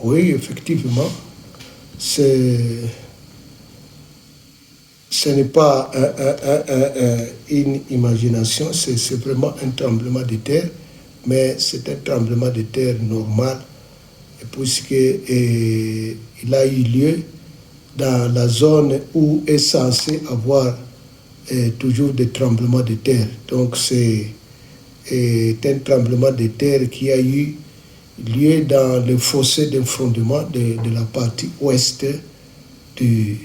Oui, effectivement, ce n'est pas une imagination, c'est vraiment un tremblement de terre, mais c'est un tremblement de terre normal, puisqu'il a eu lieu dans la zone où est censé avoir toujours des tremblements de terre. Donc c'est un tremblement de terre qui a eu lieu dans le fossé d'effondrement de la partie ouest du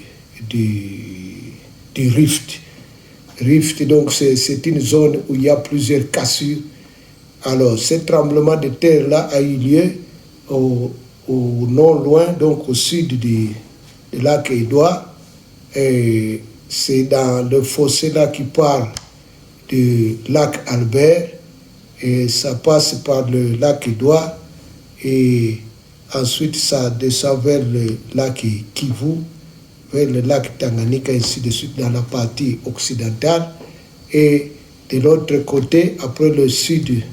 Rift. Rift, donc c'est une zone où il y a plusieurs cassures. Alors, ce tremblement de terre-là a eu lieu au non loin, donc au sud du lac Édouard. Et c'est dans le fossé-là qui part du lac Albert. Et ça passe par le lac Édouard. Et ensuite, ça descend vers le lac Kivu, vers le lac Tanganyika, ainsi de suite, dans la partie occidentale. Et de l'autre côté, après le sud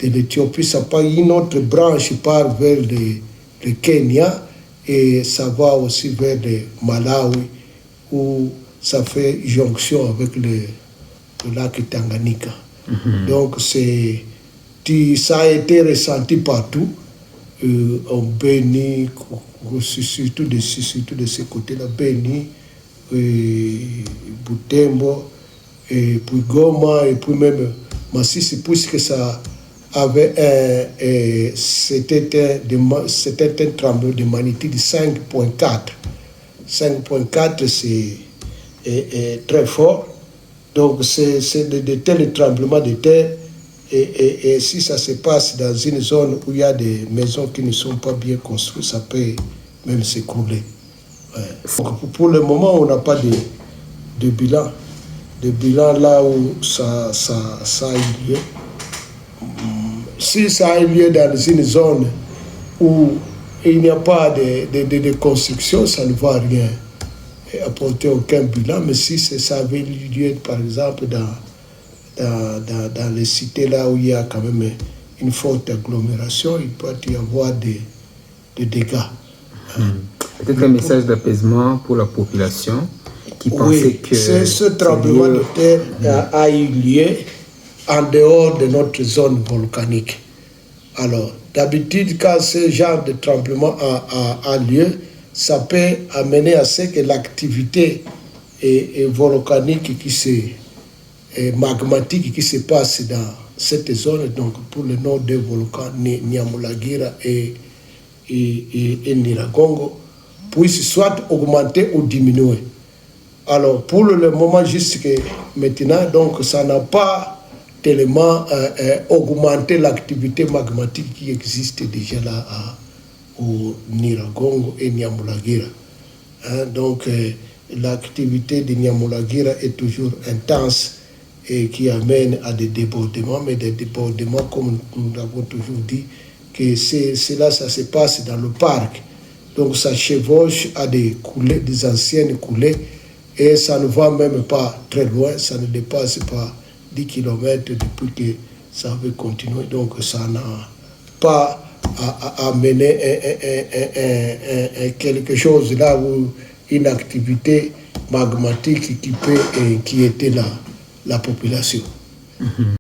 de l'Éthiopie, ça part une autre branche qui part vers le Kenya et ça va aussi vers le Malawi où ça fait jonction avec le lac Tanganyika. Donc ça a été ressenti partout, en Béni, surtout de ce côté-là, Béni, Butembo, et puis Goma, et puis même Massissi, puisque ça avait c'était un tremblement de magnitude 5.4. 5.4, c'est très fort. Donc c'est de tels tremblements de terre. Et si ça se passe dans une zone où il y a des maisons qui ne sont pas bien construites, ça peut même s'écrouler. Ouais. Donc pour le moment, on n'a pas de bilan. De bilan là où ça a eu lieu. Si ça a eu lieu dans une zone où il n'y a pas de construction, ça ne va rien apporter aucun bilan. Mais si ça avait eu lieu, par exemple, dans les cités là où il y a quand même une forte agglomération, il peut y avoir des dégâts. Peut-être un message d'apaisement pour la population qui pensait que... Ce tremblement de terre a eu lieu en dehors de notre zone volcanique. Alors, d'habitude, quand ce genre de tremblement a lieu, ça peut amener à ce que l'activité volcanique et magmatique qui se passe dans cette zone, donc pour le nom des volcans Nyamulagira et Nyiragongo, puisse soit augmenter ou diminuer. Alors, pour le moment, jusqu'à maintenant, donc ça n'a pas tellement augmenté l'activité magmatique qui existe déjà là au Nyiragongo et Nyamulagira. Donc, l'activité de Nyamulagira est toujours intense et qui amène à des débordements, mais des débordements, comme nous l'avons toujours dit, que ça se passe dans le parc. Donc, ça chevauche à des coulées, des anciennes coulées, et ça ne va même pas très loin, ça ne dépasse pas 10 km depuis que ça avait continué. Donc ça n'a pas amené quelque chose là où une activité magmatique qui peut inquiéter la population.